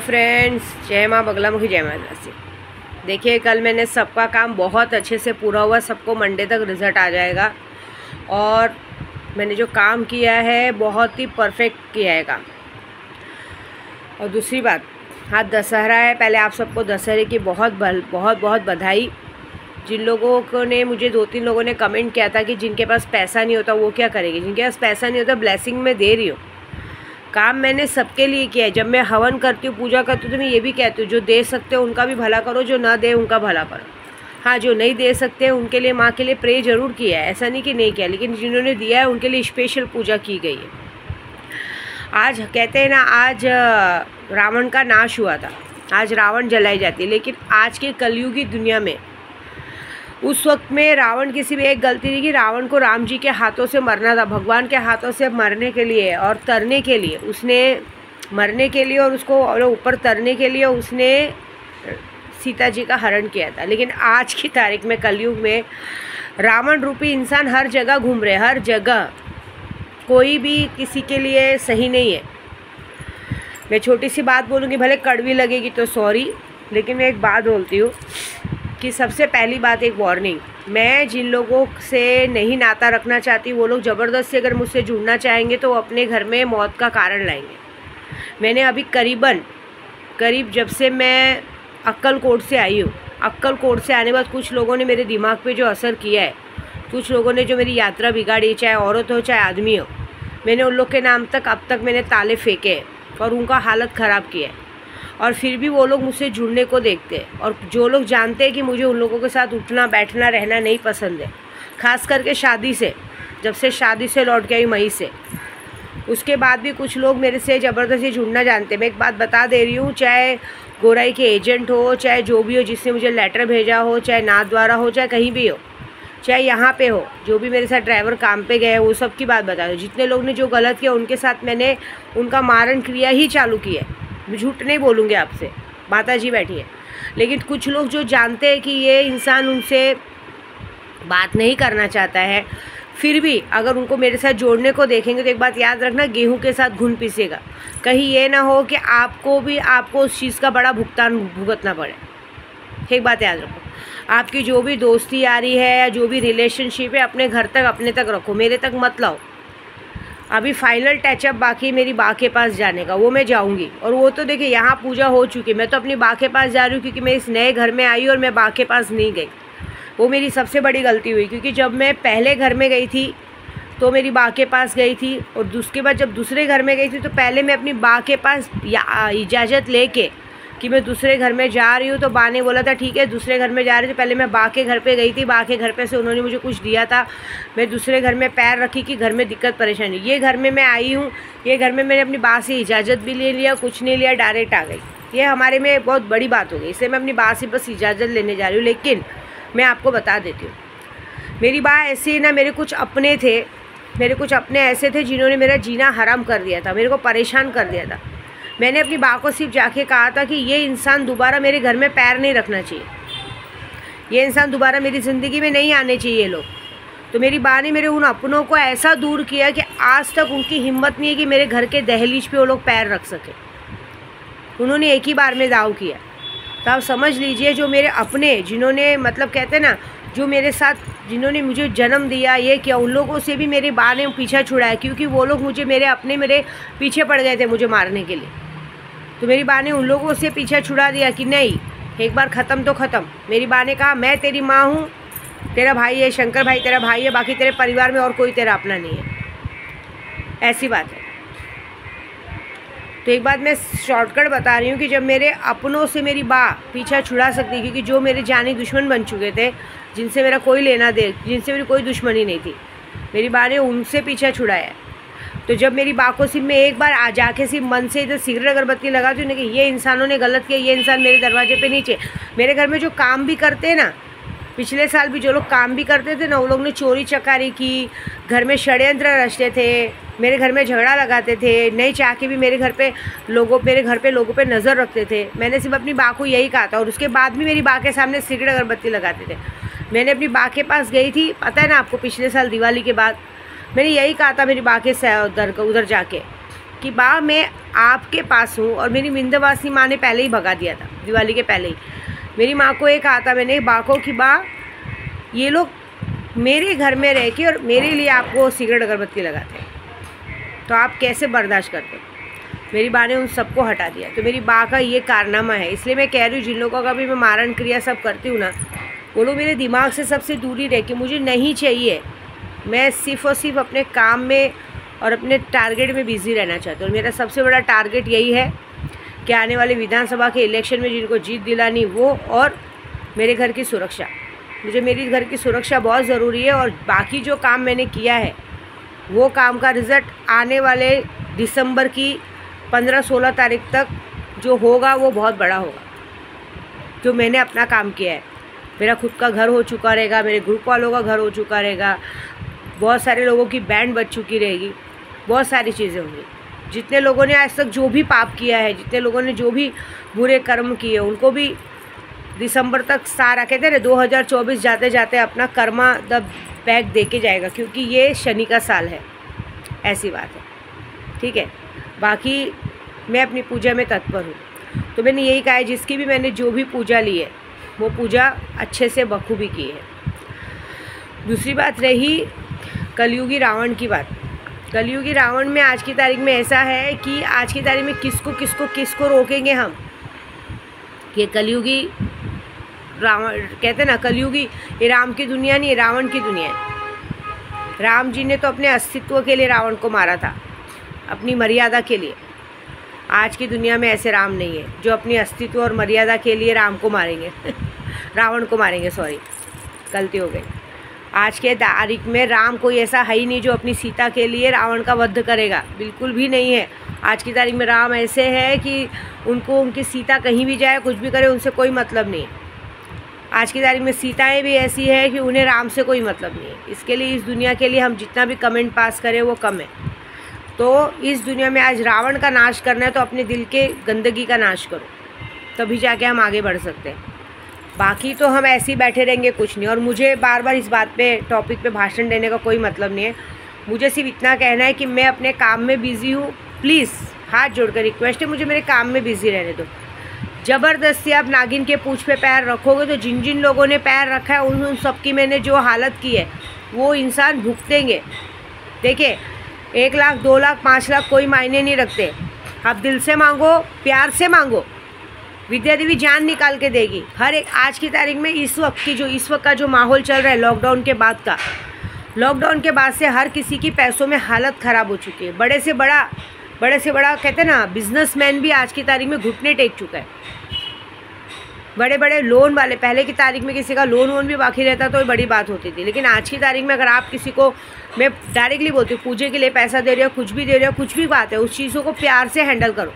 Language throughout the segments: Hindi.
फ्रेंड्स, जय माँ बगलामुखी, जय माँ दासी। देखिए, कल मैंने सबका काम बहुत अच्छे से पूरा हुआ, सबको मंडे तक रिज़ल्ट आ जाएगा। और मैंने जो काम किया है बहुत ही परफेक्ट किया है काम। और दूसरी बात, आज दशहरा है। पहले आप सबको दशहरे की बहुत बहुत बधाई। जिन लोगों को ने मुझे 2-3 लोगों ने कमेंट किया था कि जिनके पास पैसा नहीं होता वो क्या करेंगे। जिनके पास पैसा नहीं होता, ब्लेसिंग में दे रही हूँ। काम मैंने सबके लिए किया है। जब मैं हवन करती हूँ, पूजा करती हूँ, तो मैं ये भी कहती हूँ जो दे सकते हो उनका भी भला करो, जो ना दे उनका भला करो। हाँ, जो नहीं दे सकते हैं उनके लिए माँ के लिए प्रे जरूर किया है, ऐसा नहीं कि नहीं किया, लेकिन जिन्होंने दिया है उनके लिए स्पेशल पूजा की गई है। आज कहते हैं ना, आज रावण का नाश हुआ था, आज रावण जलाई जाती है। लेकिन आज के कलयुगी दुनिया में उस वक्त में रावण की सिर्फ एक गलती थी कि रावण को राम जी के हाथों से मरना था। भगवान के हाथों से मरने के लिए और तरने के लिए, उसने मरने के लिए और उसको ऊपर तरने के लिए उसने सीता जी का हरण किया था। लेकिन आज की तारीख में, कलयुग में, रावण रूपी इंसान हर जगह घूम रहे, हर जगह। कोई भी किसी के लिए सही नहीं है। मैं छोटी सी बात बोलूँगी, भले कड़वी लगेगी तो सॉरी, लेकिन मैं एक बात बोलती हूँ कि सबसे पहली बात, एक वार्निंग। मैं जिन लोगों से नहीं नाता रखना चाहती, वो लोग ज़बरदस्ती अगर मुझसे जुड़ना चाहेंगे तो वो अपने घर में मौत का कारण लाएंगे। मैंने अभी करीब जब से मैं अक्कलकोट से आई हूँ, अक्कलकोट से आने के बाद कुछ लोगों ने मेरे दिमाग पे जो असर किया है, कुछ लोगों ने जो मेरी यात्रा बिगाड़ी, चाहे औरत हो चाहे आदमी हो, मैंने उन लोग के नाम तक अब तक मैंने ताले फेंके और उनका हालत ख़राब किया है। और फिर भी वो लोग मुझसे जुड़ने को देखते हैं। और जो लोग जानते हैं कि मुझे उन लोगों के साथ उठना बैठना रहना नहीं पसंद है, ख़ास करके शादी से, जब से शादी से लौट के आई मई से, उसके बाद भी कुछ लोग मेरे से ज़बरदस्ती जुड़ना जानते हैं। मैं एक बात बता दे रही हूँ, चाहे गोराई के एजेंट हो, चाहे जो भी हो, जिसने मुझे लेटर भेजा हो, चाहे नाथ द्वारा हो, चाहे कहीं भी हो, चाहे यहाँ पे हो, जो भी मेरे साथ ड्राइवर काम पे गए, वो सब की बात बता दो। जितने लोग ने जो गलत किया उनके साथ मैंने उनका मारण क्रिया ही चालू की है। मैं झूठ नहीं बोलूँगी आपसे, माता जी बैठी है। लेकिन कुछ लोग जो जानते हैं कि ये इंसान उनसे बात नहीं करना चाहता है, फिर भी अगर उनको मेरे साथ जोड़ने को देखेंगे तो एक बात याद रखना, गेहूं के साथ घुन पिसेगा। कहीं ये ना हो कि आपको उस चीज़ का बड़ा भुगतान भुगतना पड़े। एक बात याद रखो, आपकी जो भी दोस्ती यारी है या जो भी रिलेशनशिप है, अपने घर तक अपने तक रखो, मेरे तक मत लाओ। अभी फाइनल टचअप बाकी है मेरी बा के पास जाने का, वो मैं जाऊंगी। और वो तो देखिए, यहाँ पूजा हो चुकी, मैं तो अपनी बा के पास जा रही हूँ क्योंकि मैं इस नए घर में आई और मैं बा के पास नहीं गई। वो मेरी सबसे बड़ी गलती हुई, क्योंकि जब मैं पहले घर में गई थी तो मेरी बा के पास गई थी, और उसके बाद जब दूसरे घर में गई थी तो पहले मैं अपनी बा के पास इजाज़त लेके कि मैं दूसरे घर में जा रही हूँ, तो बा ने बोला था ठीक है दूसरे घर में जा रही थी। पहले मैं बा के घर पे गई थी, बा के घर पे से उन्होंने मुझे कुछ दिया था, मैं दूसरे घर में पैर रखी कि घर में दिक्कत परेशानी। ये घर में मैं आई हूँ, ये घर में मैंने अपनी बा से इजाज़त भी ले लिया, कुछ नहीं लिया, डायरेक्ट आ गई। ये हमारे में बहुत बड़ी बात हो गई, इसलिए मैं अपनी बा से बस इजाज़त लेने जा रही हूँ। लेकिन मैं आपको बता देती हूँ, मेरी बा ऐसी ना, मेरे कुछ अपने ऐसे थे जिन्होंने मेरा जीना हराम कर दिया था, मेरे को परेशान कर दिया था। मैंने अपनी बा को सिर्फ जाके कहा था कि ये इंसान दोबारा मेरे घर में पैर नहीं रखना चाहिए, ये इंसान दोबारा मेरी ज़िंदगी में नहीं आने चाहिए ये लोग। तो मेरी बा ने मेरे उन अपनों को ऐसा दूर किया कि आज तक उनकी हिम्मत नहीं है कि मेरे घर के दहलीज पे वो लोग पैर रख सके। उन्होंने एक ही बार में दाव किया। तो आप समझ लीजिए, जो मेरे अपने, जिन्होंने मतलब कहते हैं ना, जो मेरे साथ जिन्होंने मुझे जन्म दिया, ये किया, उन लोगों से भी मेरी बा ने पीछा छुड़ाया, क्योंकि वो लोग मेरे पीछे पड़ गए थे मुझे मारने के लिए। तो मेरी बा ने उन लोगों से पीछा छुड़ा दिया कि नहीं, एक बार ख़त्म तो ख़त्म। मेरी बा ने कहा मैं तेरी माँ हूँ, तेरा भाई है, शंकर भाई तेरा भाई है, बाकी तेरे परिवार में और कोई तेरा अपना नहीं है, ऐसी बात है। तो एक बात मैं शॉर्टकट बता रही हूँ कि जब मेरे अपनों से मेरी बा पीछा छुड़ा सकती, क्योंकि जो मेरे जानी दुश्मन बन चुके थे, जिनसे मेरा कोई लेना दे, जिनसे मेरी कोई दुश्मनी नहीं थी, मेरी बा ने उनसे पीछा छुड़ाया। तो जब मेरी बा को सिर्फ मैं एक बार आ जाके सिर्फ मन से इधर सिगरेट अगरबत्ती लगा दी कि ये इंसानों ने गलत किया, ये इंसान मेरे दरवाजे पे नीचे, मेरे घर में जो काम भी करते हैं ना, पिछले साल भी जो लोग काम भी करते थे ना, वो लोग ने चोरी चकारी की, घर में षड्यंत्र रचते थे, मेरे घर में झगड़ा लगाते थे, नहीं चाह के भी मेरे घर पे लोगों पे नज़र रखते थे। मैंने सिर्फ अपनी बा को यही कहा था, और उसके बाद भी मेरी बा के सामने सिगरेट अगरबत्ती लगाते थे। मैंने अपनी बा के पास गई थी, पता है ना आपको, पिछले साल दिवाली के बाद मैंने यही कहा था मेरी बा के उधर जाके कि बा मैं आपके पास हूँ, और मेरी विंध्यवासिनी माँ ने पहले ही भगा दिया था, दिवाली के पहले ही मेरी माँ को ये कहा था मैंने बा को कि बा ये लोग मेरे घर में रह के और मेरे लिए आपको सिगरेट अगरबत्ती लगाते हैं, तो आप कैसे बर्दाश्त करते हैं। मेरी माँ ने उन सबको हटा दिया। तो मेरी माँ का ये कारनामा है। इसलिए मैं कह रही हूँ जिन लोगों का भी मैं मारण क्रिया सब करती हूँ ना, वो लोग मेरे दिमाग से सबसे दूरी रह के, मुझे नहीं चाहिए। मैं सिर्फ़ और सिर्फ अपने काम में और अपने टारगेट में बिज़ी रहना चाहती हूँ। और मेरा सबसे बड़ा टारगेट यही है कि आने वाले विधानसभा के इलेक्शन में जिनको जीत दिलानी वो, और मेरे घर की सुरक्षा। मुझे मेरी घर की सुरक्षा बहुत ज़रूरी है। और बाकी जो काम मैंने किया है वो काम का रिज़ल्ट आने वाले दिसंबर की 15-16 तारीख तक जो होगा वो बहुत बड़ा होगा। जो मैंने अपना काम किया है, मेरा खुद का घर हो चुका रहेगा, मेरे ग्रुप वालों का घर हो चुका रहेगा, बहुत सारे लोगों की बैंड बच चुकी रहेगी, बहुत सारी चीज़ें होंगी। जितने लोगों ने आज तक जो भी पाप किया है, जितने लोगों ने जो भी बुरे कर्म किए, उनको भी दिसंबर तक सारा, कहते हैं 2024 जाते जाते अपना कर्मा द बैग दे के जाएगा, क्योंकि ये शनि का साल है। ऐसी बात है, ठीक है। बाकी मैं अपनी पूजा में तत्पर हूँ। तो मैंने यही कहा है, जिसकी भी मैंने जो भी पूजा ली है वो पूजा अच्छे से बखूबी की है। दूसरी बात रही कलयुगी रावण की बात। कलयुगी रावण में आज की तारीख में ऐसा है कि आज की तारीख में किसको रोकेंगे हम। ये कलयुगी रावण, कहते हैं ना कलयुगी, ये राम की दुनिया नहीं, ये रावण की दुनिया है। राम जी ने तो अपने अस्तित्व के लिए रावण को मारा था, अपनी मर्यादा के लिए। आज की दुनिया में ऐसे राम नहीं है जो अपनी अस्तित्व और मर्यादा के लिए राम को मारेंगे रावण को मारेंगे, सॉरी गलती हो गई। आज के तारीख में राम कोई ऐसा है ही नहीं जो अपनी सीता के लिए रावण का वध करेगा, बिल्कुल भी नहीं है। आज की तारीख में राम ऐसे है कि उनको उनकी सीता कहीं भी जाए, कुछ भी करे, उनसे कोई मतलब नहीं है। आज की तारीख में सीताएं भी ऐसी है कि उन्हें राम से कोई मतलब नहीं है। इसके लिए इस दुनिया के लिए हम जितना भी कमेंट पास करें वो कम है। तो इस दुनिया में आज रावण का नाश करना है तो अपने दिल के गंदगी का नाश करो, तभी जाके हम आगे बढ़ सकते हैं। बाकी तो हम ऐसे ही बैठे रहेंगे, कुछ नहीं। और मुझे बार बार इस बात पे, टॉपिक पे भाषण देने का कोई मतलब नहीं है। मुझे सिर्फ इतना कहना है कि मैं अपने काम में बिज़ी हूँ। प्लीज़ हाथ जोड़कर रिक्वेस्ट है, मुझे मेरे काम में बिज़ी रहने दो। ज़बरदस्ती आप नागिन के पूँछ पे पैर रखोगे तो जिन जिन लोगों ने पैर रखा है उन सबकी मैंने जो हालत की है वो इंसान भुगतेंगे। देखिए 1 लाख 2 लाख 5 लाख कोई मायने नहीं रखते। आप दिल से मांगो, प्यार से मांगो, विद्या देवी जान निकाल के देगी। हर एक आज की तारीख में इस वक्त का जो माहौल चल रहा है लॉकडाउन के बाद का, लॉकडाउन के बाद से हर किसी की पैसों में हालत ख़राब हो चुकी है। बड़े से बड़ा कहते हैं ना बिजनेसमैन भी आज की तारीख में घुटने टेक चुका है। बड़े बड़े लोन वाले, पहले की तारीख में किसी का लोन वोन भी बाकी रहता तो बड़ी बात होती थी, लेकिन आज की तारीख में अगर आप किसी को, मैं डायरेक्टली बोलती हूँ, पूजे के लिए पैसा दे रहे हो, कुछ भी दे रहे हो, कुछ भी बात है, उस चीज़ों को प्यार से हैंडल करो।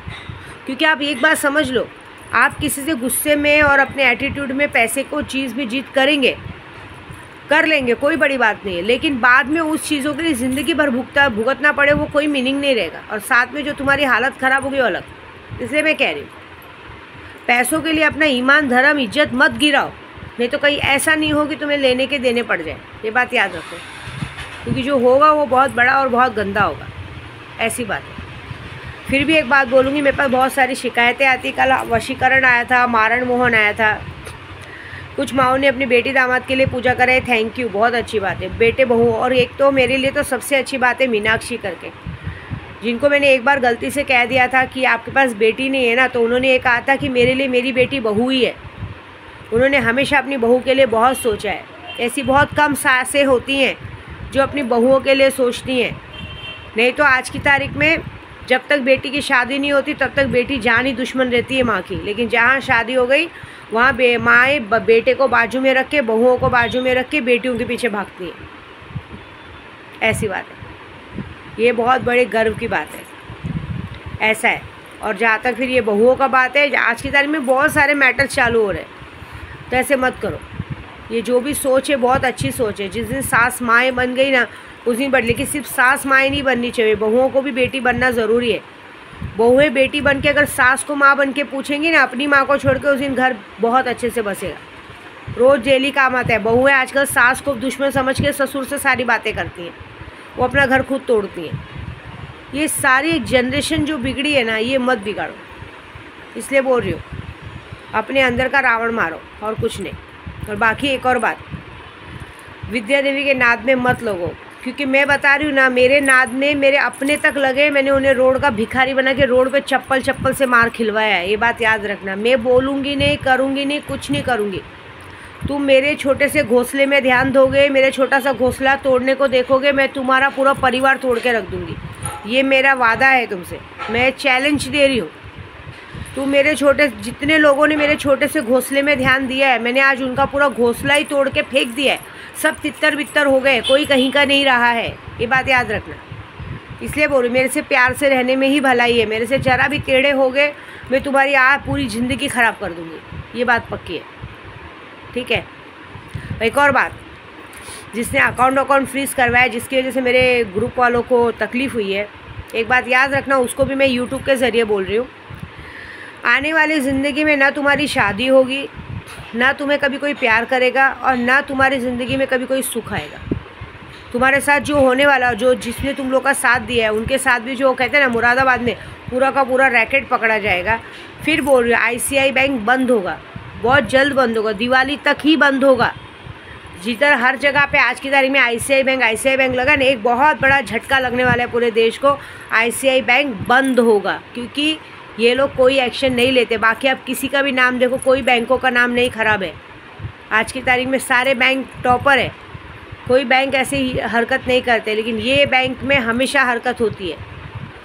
क्योंकि आप एक बात समझ लो, आप किसी से गुस्से में और अपने एटीट्यूड में पैसे को चीज़ भी जीत कर लेंगे, कोई बड़ी बात नहीं है, लेकिन बाद में उस चीज़ों के लिए ज़िंदगी भर भुगतना पड़े, वो कोई मीनिंग नहीं रहेगा। और साथ में जो तुम्हारी हालत ख़राब होगी वो अलग। इसलिए मैं कह रही हूँ, पैसों के लिए अपना ईमान, धर्म, इज्जत मत गिराओ, नहीं तो कहीं ऐसा नहीं हो कि तुम्हें लेने के देने पड़ जाए। ये बात याद रखो, क्योंकि जो होगा वो बहुत बड़ा और बहुत गंदा होगा। ऐसी बात है। फिर भी एक बात बोलूँगी, मेरे पास बहुत सारी शिकायतें आती। कल वशीकरण आया था, मारण मोहन आया था, कुछ माओं ने अपनी बेटी दामाद के लिए पूजा कराई, थैंक यू, बहुत अच्छी बात है। बेटे बहू, और एक तो मेरे लिए तो सबसे अच्छी बात है मीनाक्षी करके, जिनको मैंने एक बार गलती से कह दिया था कि आपके पास बेटी नहीं है ना, तो उन्होंने ये कहा था कि मेरे लिए मेरी बेटी बहू ही है। उन्होंने हमेशा अपनी बहू के लिए बहुत सोचा है। ऐसी बहुत कम सासें होती हैं जो अपनी बहुओं के लिए सोचती हैं। नहीं तो आज की तारीख में जब तक बेटी की शादी नहीं होती तब तक बेटी जान ही दुश्मन रहती है माँ की, लेकिन जहाँ शादी हो गई वहाँ माएँ बेटे को बाजू में रख के, बहुओं को बाजू में रख के बेटियों के पीछे भागती हैं। ऐसी बात है, ये बहुत बड़े गर्व की बात है। ऐसा है। और जहाँ तक फिर ये बहुओं का बात है, आज की तारीख में बहुत सारे मैटर चालू हो रहे हैं, तो ऐसे मत करो। ये जो भी सोच है बहुत अच्छी सोच है। जिस दिन सास माएँ बन गई ना उस दिन बढ़, लेकिन सिर्फ सास माएँ नहीं बननी चाहिए, बहुओं को भी बेटी बनना ज़रूरी है। बहुएं बेटी बन के अगर सास को माँ बन के पूछेंगी ना, अपनी माँ को छोड़ के, उस दिन घर बहुत अच्छे से बसेगा। रोज़ डेली काम आता है। बहुएं आजकल सास को दुश्मन समझ के ससुर से सारी बातें करती हैं, वो अपना घर खुद तोड़ती हैं। ये सारी जनरेशन जो बिगड़ी है ना, ये मत बिगाड़ो, इसलिए बोल रही हूँ। अपने अंदर का रावण मारो और कुछ नहीं। और बाकी एक और बात, विद्या देवी के नाद में मत लगो, क्योंकि मैं बता रही हूँ ना, मेरे नाद में मेरे अपने तक लगे, मैंने उन्हें रोड का भिखारी बना के रोड पे चप्पल से मार खिलवाया है। ये बात याद रखना। मैं बोलूँगी नहीं, करूँगी नहीं, कुछ नहीं करूँगी। तुम मेरे छोटे से घोंसले में ध्यान दोगे, मेरे छोटा सा घोंसला तोड़ने को देखोगे, मैं तुम्हारा पूरा परिवार तोड़ के रख दूँगी। ये मेरा वादा है तुमसे, मैं चैलेंज दे रही हूँ। तुम मेरे छोटे, जितने लोगों ने मेरे छोटे से घोंसले में ध्यान दिया है, मैंने आज उनका पूरा घोंसला ही तोड़ के फेंक दिया है। सब तितर बितर हो गए, कोई कहीं का नहीं रहा है। ये बात याद रखना। इसलिए बोल रही, मेरे से प्यार से रहने में ही भलाई है। मेरे से जरा भी टेढ़े हो गए, मैं तुम्हारी पूरी ज़िंदगी ख़राब कर दूँगी। ये बात पक्की है, ठीक है। एक और बात, जिसने अकाउंट फ्रीज़ करवाया, जिसकी वजह से मेरे ग्रुप वालों को तकलीफ़ हुई है, एक बात याद रखना, उसको भी मैं यूट्यूब के ज़रिए बोल रही हूँ। आने वाली ज़िंदगी में ना तुम्हारी शादी होगी, ना तुम्हें कभी कोई प्यार करेगा, और ना तुम्हारी ज़िंदगी में कभी कोई सुख आएगा। तुम्हारे साथ जो होने वाला, जो जिसने तुम लोग का साथ दिया है, उनके साथ भी जो कहते हैं ना, मुरादाबाद में पूरा का पूरा रैकेट पकड़ा जाएगा। फिर बोल रही हूँ, ICICI बैंक बंद होगा, बहुत जल्द बंद होगा, दिवाली तक ही बंद होगा। जिधर हर जगह पे आज की तारीख में ICICI बैंक लगा ना, एक बहुत बड़ा झटका लगने वाला है पूरे देश को। ICICI बैंक बंद होगा, क्योंकि ये लोग कोई एक्शन नहीं लेते। बाकी आप किसी का भी नाम देखो, कोई बैंकों का नाम नहीं ख़राब है। आज की तारीख में सारे बैंक टॉपर है, कोई बैंक ऐसे ही हरकत नहीं करते, लेकिन ये बैंक में हमेशा हरकत होती है।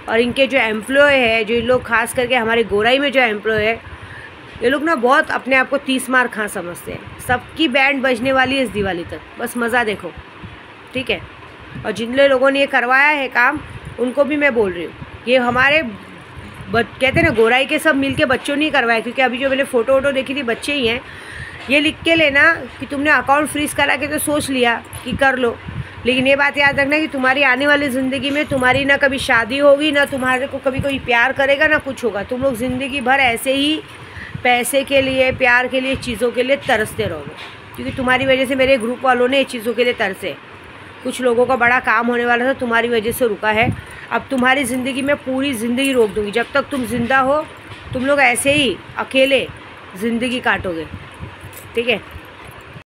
और इनके जो एम्प्लॉय है, जो लोग खास करके हमारे गोराई में जो एम्प्लॉय है, ये लोग ना बहुत अपने आप को 30 मार खा समझते हैं। सबकी बैंड बजने वाली है इस दिवाली तक, बस मज़ा देखो, ठीक है। और जिन लोगों ने ये करवाया है काम, उनको भी मैं बोल रही हूँ, ये हमारे कहते हैं ना, गोराई के सब मिल के बच्चों नहीं करवाया, क्योंकि अभी जो मैंने फ़ोटो देखी थी, बच्चे ही हैं। ये लिख के लेना कि तुमने अकाउंट फ्रीज़ करा के तो सोच लिया कि कर लो, लेकिन ये बात याद रखना कि तुम्हारी आने वाली ज़िंदगी में तुम्हारी ना कभी शादी होगी, ना तुम्हारे को कभी कोई प्यार करेगा, ना कुछ होगा। तुम लोग ज़िंदगी भर ऐसे ही पैसे के लिए, प्यार के लिए, चीज़ों के लिए तरसते रहोगे, क्योंकि तुम्हारी वजह से मेरे ग्रुप वालों ने चीज़ों के लिए तरसे। कुछ लोगों का बड़ा काम होने वाला था, तुम्हारी वजह से रुका है। अब तुम्हारी ज़िंदगी में पूरी ज़िंदगी रोक दूँगी। जब तक तुम ज़िंदा हो, तुम लोग ऐसे ही अकेले ज़िंदगी काटोगे, ठीक है।